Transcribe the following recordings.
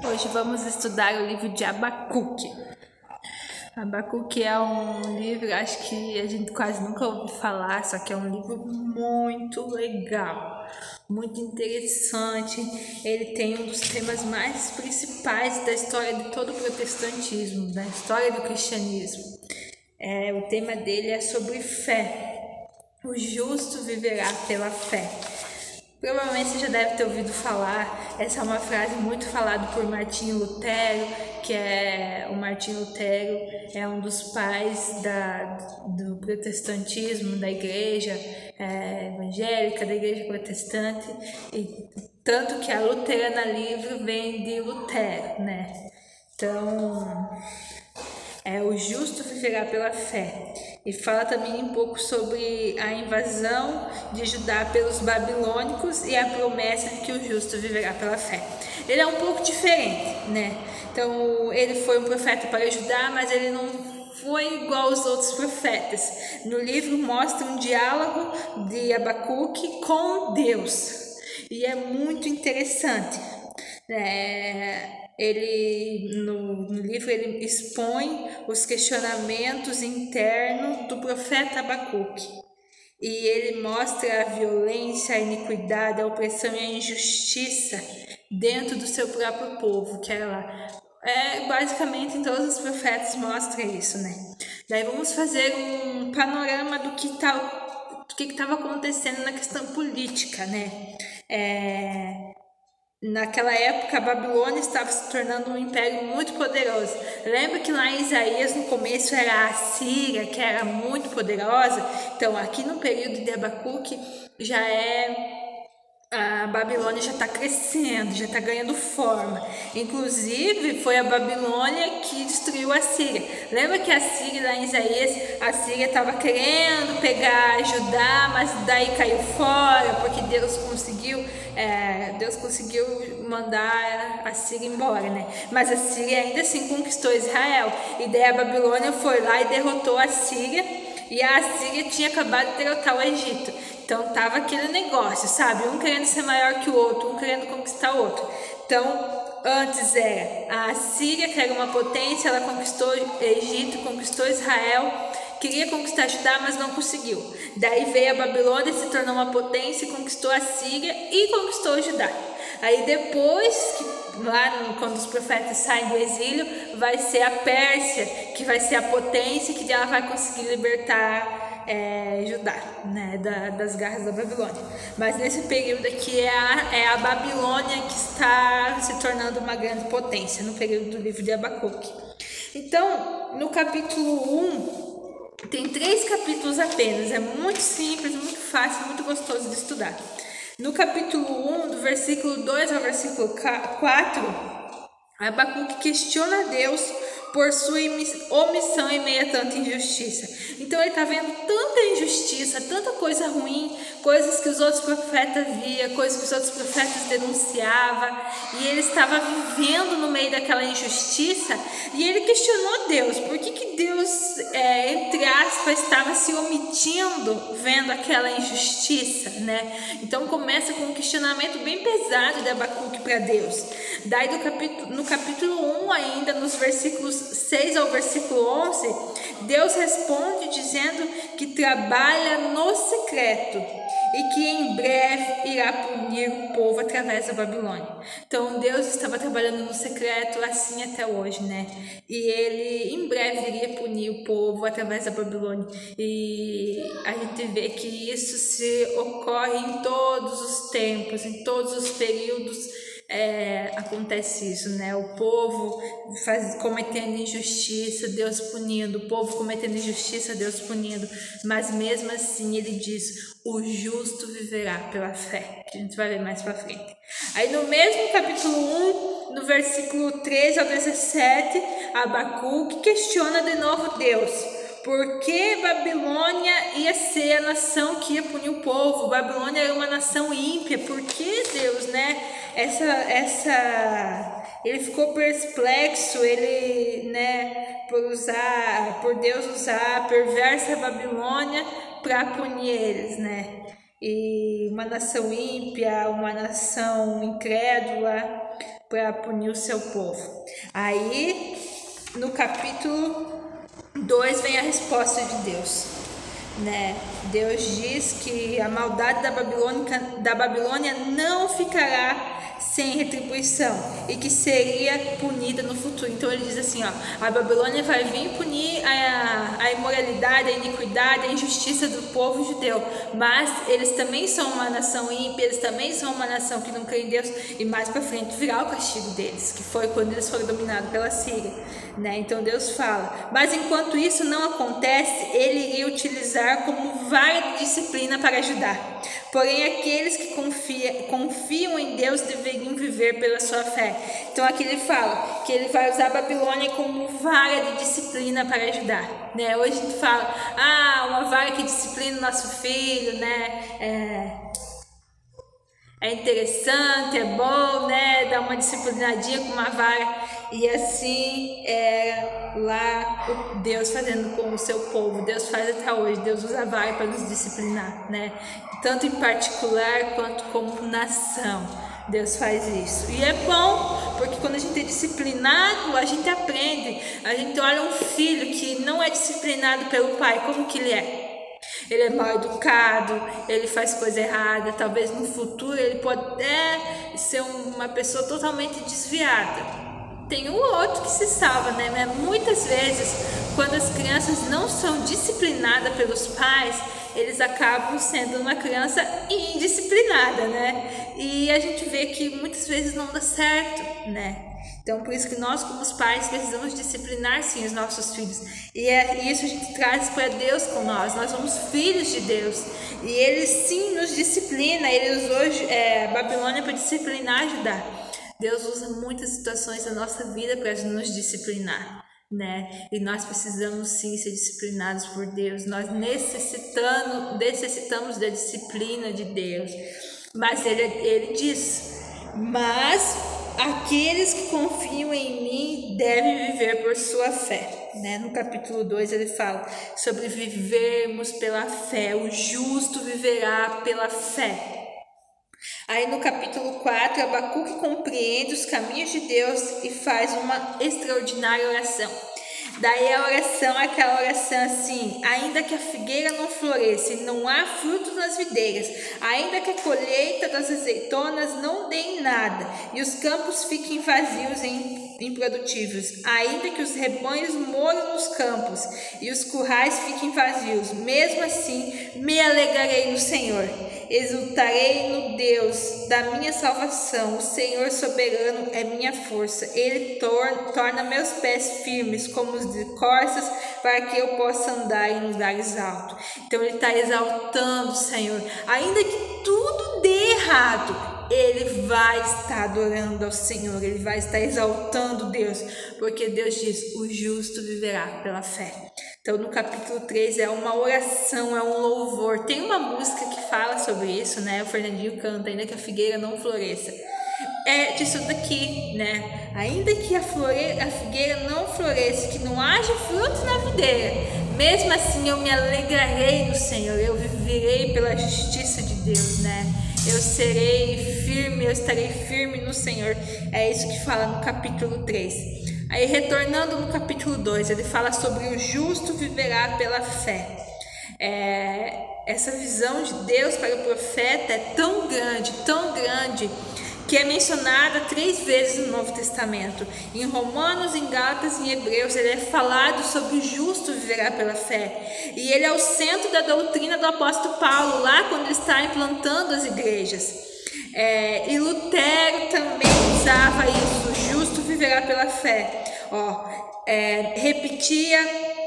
Hoje vamos estudar o livro de Abacuque. Abacuque é um livro, acho que a gente quase nunca ouviu falar, só que é um livro muito legal, muito interessante. Ele tem um dos temas mais principais da história de todo o protestantismo, da história do cristianismo. O tema dele é sobre fé. O justo viverá pela fé. Provavelmente você já deve ter ouvido falar, essa é uma frase muito falada por Martinho Lutero, o Martinho Lutero é um dos pais do protestantismo, da igreja evangélica, da igreja protestante, e tanto que a luterana livre vem de Lutero, né? Então, o justo viverá pela fé. E fala também um pouco sobre a invasão de Judá pelos babilônicos e a promessa de que o justo viverá pela fé. Ele é um pouco diferente, né? Então, ele foi um profeta para Judá, mas ele não foi igual aos outros profetas. No livro mostra um diálogo de Abacuque com Deus. E é muito interessante. No livro ele expõe os questionamentos internos do profeta Abacuque. E ele mostra a violência, a iniquidade, a opressão e a injustiça dentro do seu próprio povo, que basicamente em todos os profetas mostra isso, né? Daí vamos fazer um panorama do que estava acontecendo na questão política, né? Naquela época, a Babilônia estava se tornando um império muito poderoso. Lembra que lá em Isaías, no começo, era a Assíria, que era muito poderosa? Então, aqui no período de Abacuque, a Babilônia já está crescendo, já está ganhando forma. Inclusive, foi a Babilônia que destruiu a Síria. Lembra que a Síria, lá em Isaías, a Síria estava querendo pegar Judá, mas daí caiu fora, porque Deus conseguiu mandar a Síria embora, né? Mas a Síria ainda assim conquistou Israel. E daí a Babilônia foi lá e derrotou a Síria. E a Síria tinha acabado de derrotar o Egito. Então tava aquele negócio, sabe? Um querendo ser maior que o outro, um querendo conquistar o outro. Então, antes era a Síria, que era uma potência, ela conquistou o Egito, conquistou Israel, queria conquistar Judá, mas não conseguiu. Daí veio a Babilônia, se tornou uma potência, conquistou a Síria e conquistou Judá. Aí depois, quando os profetas saem do exílio, vai ser a Pérsia, que vai ser a potência, que ela vai conseguir libertar Judá, né, das garras da Babilônia. Mas nesse período aqui é a Babilônia que está se tornando uma grande potência, no período do livro de Abacuque. Então, no capítulo 1, tem 3 capítulos apenas, é muito simples, muito fácil, muito gostoso de estudar. No capítulo 1, do versículo 2 ao versículo 4, Abacuque questiona Deus por sua omissão em meio a tanta injustiça. Então ele está vendo tanta injustiça, tanta coisa ruim, coisas que os outros profetas viam, coisas que os outros profetas denunciavam, e ele estava vivendo no meio daquela injustiça, e ele questionou Deus, por que Deus, entre aspas, estava se omitindo vendo aquela injustiça, né? Então começa com um questionamento bem pesado de Abacuque para Deus. Daí no capítulo 1 ainda, nos versículos 6 ao versículo 11, Deus responde dizendo que trabalha no secreto e que em breve irá punir o povo através da Babilônia. Então Deus estava trabalhando no secreto assim até hoje, né? E ele em breve iria punir o povo através da Babilônia. E a gente vê que isso se ocorre em todos os tempos, em todos os períodos. Acontece isso, né? O povo cometendo injustiça, Deus punindo, o povo cometendo injustiça, Deus punindo, mas mesmo assim ele diz: o justo viverá pela fé, que a gente vai ver mais pra frente. Aí no mesmo capítulo 1, no versículo 13 ao 17, Abacuque questiona de novo Deus. Por que Babilônia ia ser a nação que ia punir o povo? Babilônia era uma nação ímpia. Por que Deus, né? Ele ficou perplexo, por Deus usar a perversa Babilônia para punir eles, né? E uma nação ímpia, uma nação incrédula, para punir o seu povo. Aí, no capítulo 2 vem a resposta de Deus, né? Deus diz que a maldade da Babilônia não ficará sem retribuição e que seria punida no futuro. Então ele diz assim, ó, a Babilônia vai vir punir a imoralidade, a iniquidade, a injustiça do povo judeu, mas eles também são uma nação ímpia, eles também são uma nação que não crê em Deus, e mais para frente virá o castigo deles, que foi quando eles foram dominados pela Síria, né? Então Deus fala, mas enquanto isso não acontece, ele iria utilizar como vara de disciplina para ajudar. Porém, aqueles que confiam em Deus deveriam viver pela sua fé. Então aqui ele fala que ele vai usar a Babilônia como vara de disciplina para ajudar, né? Hoje a gente fala, uma vara que disciplina o nosso filho, né? É interessante, é bom, né? Dar uma disciplinadinha com uma vara. E assim lá Deus fazendo com o seu povo. Deus faz até hoje. Deus usa a vara para nos disciplinar, né? Tanto em particular quanto como nação. Deus faz isso. E é bom, porque quando a gente é disciplinado, a gente aprende. A gente olha um filho que não é disciplinado pelo pai, como que ele é? Ele é mal educado, ele faz coisa errada, talvez no futuro ele pode ser uma pessoa totalmente desviada. Tem um outro que se salva, né? Mas muitas vezes, quando as crianças não são disciplinadas pelos pais, eles acabam sendo uma criança indisciplinada, né? E a gente vê que muitas vezes não dá certo, né? Então, por isso que nós, como os pais, precisamos disciplinar, sim, os nossos filhos. E isso a gente traz para Deus com nós. Nós somos filhos de Deus. E Ele, sim, nos disciplina. Ele usou a Babilônia para disciplinar, ajudar. Deus usa muitas situações da nossa vida para nos disciplinar, né? E nós precisamos, sim, ser disciplinados por Deus. Nós necessitamos da disciplina de Deus. Mas ele diz, mas aqueles que confiam em mim devem viver por sua fé, né? No capítulo 2 ele fala sobre vivermos pela fé, o justo viverá pela fé. Aí no capítulo 4, Abacuque compreende os caminhos de Deus e faz uma extraordinária oração. Daí a oração é aquela oração assim, ainda que a figueira não floresça e não há frutos nas videiras, ainda que a colheita das azeitonas não dê nada e os campos fiquem vazios e improdutivos, ainda que os rebanhos moram nos campos e os currais fiquem vazios, mesmo assim me alegrarei no Senhor, exultarei no Deus da minha salvação, o Senhor soberano é minha força, Ele torna meus pés firmes como os de corças, para que eu possa andar em lugares altos. Então ele está exaltando o Senhor, ainda que tudo dê errado, ele vai estar adorando ao Senhor, ele vai estar exaltando Deus, porque Deus diz, o justo viverá pela fé. Então no capítulo 3 é uma oração, é um louvor. Tem uma música que fala sobre isso, né? O Fernandinho canta, ainda que a figueira não floresça. É disso daqui, né? Ainda que a figueira não floresça, que não haja frutos na videira, mesmo assim eu me alegrarei no Senhor, eu viverei pela justiça de Deus, né? Eu serei firme, eu estarei firme no Senhor. É isso que fala no capítulo 3. Aí retornando no capítulo 2, ele fala sobre o justo viverá pela fé. Essa visão de Deus para o profeta é tão grande, que é mencionada 3 vezes no Novo Testamento. Em Romanos, em Gálatas e em Hebreus, ele é falado sobre o justo viverá pela fé. E ele é o centro da doutrina do apóstolo Paulo, lá quando ele está implantando as igrejas. E Lutero também usava isso, o justo viverá pela fé.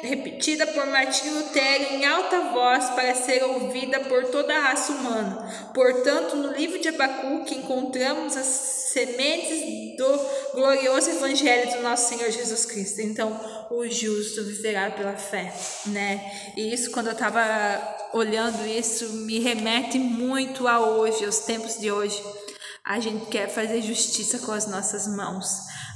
Repetida por Martinho Lutero em alta voz para ser ouvida por toda a raça humana. Portanto, no livro de Abacuque encontramos as sementes do glorioso evangelho do nosso Senhor Jesus Cristo. Então, o justo viverá pela fé, né? E isso, quando eu estava olhando isso, me remete muito a hoje, aos tempos de hoje. A gente quer fazer justiça com as nossas mãos.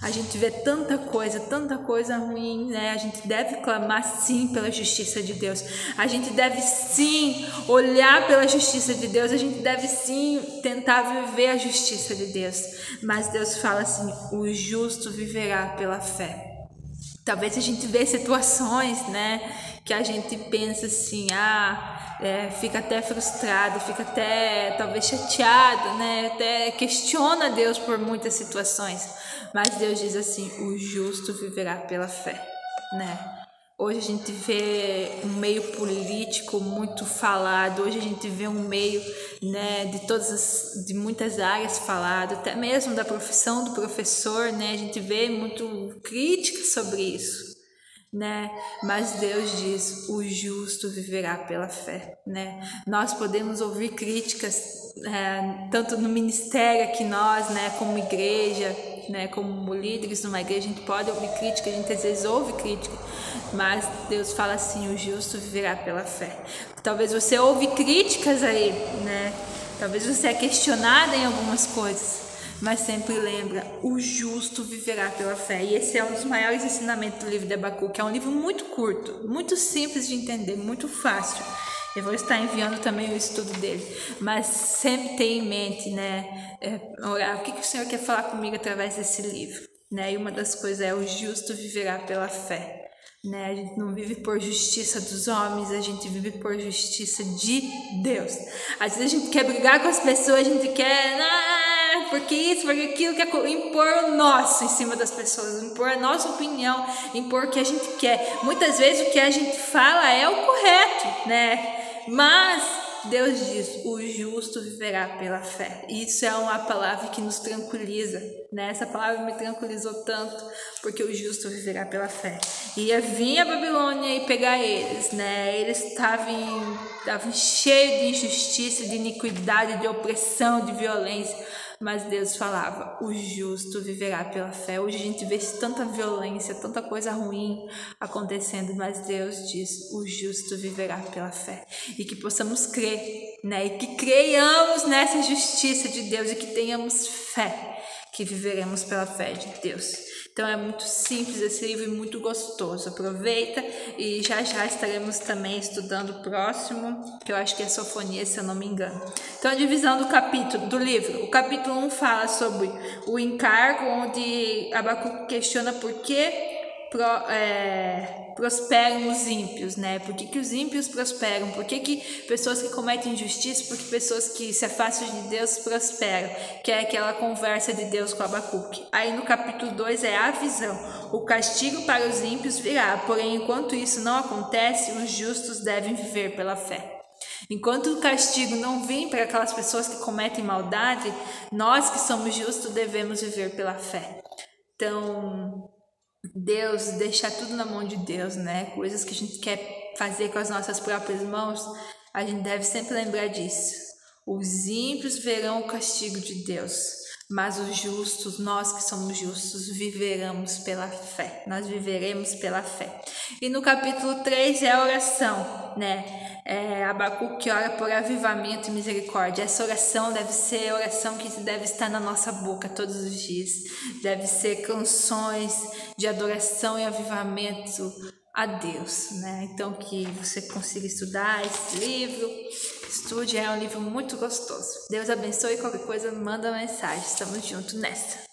A gente vê tanta coisa ruim, né? A gente deve clamar sim pela justiça de Deus. A gente deve sim olhar pela justiça de Deus. A gente deve sim tentar viver a justiça de Deus. Mas Deus fala assim: o justo viverá pela fé. Talvez a gente vê situações, né, que a gente pensa assim, fica até frustrado, fica até talvez chateado, né, até questiona Deus por muitas situações, mas Deus diz assim: o justo viverá pela fé, né? Hoje a gente vê um meio político muito falado, hoje a gente vê um meio, né, de muitas áreas falado, até mesmo da profissão do professor, né, a gente vê muito crítica sobre isso, né, mas Deus diz: o justo viverá pela fé, né? Nós podemos ouvir críticas, tanto no ministério aqui nós, né, como igreja, né, como líderes numa igreja, a gente pode ouvir crítica, a gente às vezes ouve crítica, mas Deus fala assim: o justo viverá pela fé. Talvez você ouve críticas aí, né? Talvez você é questionada em algumas coisas, mas sempre lembra: o justo viverá pela fé. E esse é um dos maiores ensinamentos do livro de Abacuque. É um livro muito curto, muito simples de entender, muito fácil. Eu vou estar enviando também o estudo dele, mas sempre tenha em mente, né, orar, o que o Senhor quer falar comigo através desse livro, né? E uma das coisas é: o justo viverá pela fé, né? A gente não vive por justiça dos homens, a gente vive por justiça de Deus. Às vezes a gente quer brigar com as pessoas, a gente quer, porque isso, porque aquilo, quer impor o nosso em cima das pessoas, impor a nossa opinião, impor o que a gente quer. Muitas vezes o que a gente fala é o correto, né? Mas Deus diz: o justo viverá pela fé. Isso é uma palavra que nos tranquiliza, né? Essa palavra me tranquilizou tanto, porque o justo viverá pela fé. Ia vir a Babilônia e pegar eles, né? Eles estavam cheios de injustiça, de iniquidade, de opressão, de violência. Mas Deus falava: o justo viverá pela fé. Hoje a gente vê tanta violência, tanta coisa ruim acontecendo, mas Deus diz: o justo viverá pela fé. E que possamos crer, né? E que creiamos nessa justiça de Deus e que tenhamos fé, que viveremos pela fé de Deus. Então é muito simples esse livro e muito gostoso. Aproveita, e já estaremos também estudando o próximo, que eu acho que é Sofonias, se eu não me engano. Então a divisão do livro. O capítulo 1 fala sobre o encargo, onde Abacuque questiona por que prosperam os ímpios, né? Por que os ímpios prosperam? Por que pessoas que cometem injustiça, por que pessoas que se afastam de Deus prosperam? Que é aquela conversa de Deus com Abacuque. Aí no capítulo 2 é a visão. O castigo para os ímpios virá, porém enquanto isso não acontece, os justos devem viver pela fé. Enquanto o castigo não vem para aquelas pessoas que cometem maldade, nós que somos justos devemos viver pela fé. Então, Deus, deixar tudo na mão de Deus, né? Coisas que a gente quer fazer com as nossas próprias mãos, a gente deve sempre lembrar disso. Os ímpios verão o castigo de Deus, mas os justos, nós que somos justos, viveremos pela fé. Nós viveremos pela fé. E no capítulo 3 é a oração, né? Abacuque ora por avivamento e misericórdia. Essa oração deve ser a oração que deve estar na nossa boca todos os dias. Deve ser canções de adoração e avivamento a Deus, né? Então que você consiga estudar esse livro. Estude, é um livro muito gostoso. Deus abençoe. Qualquer coisa, manda mensagem. Estamos juntos nessa.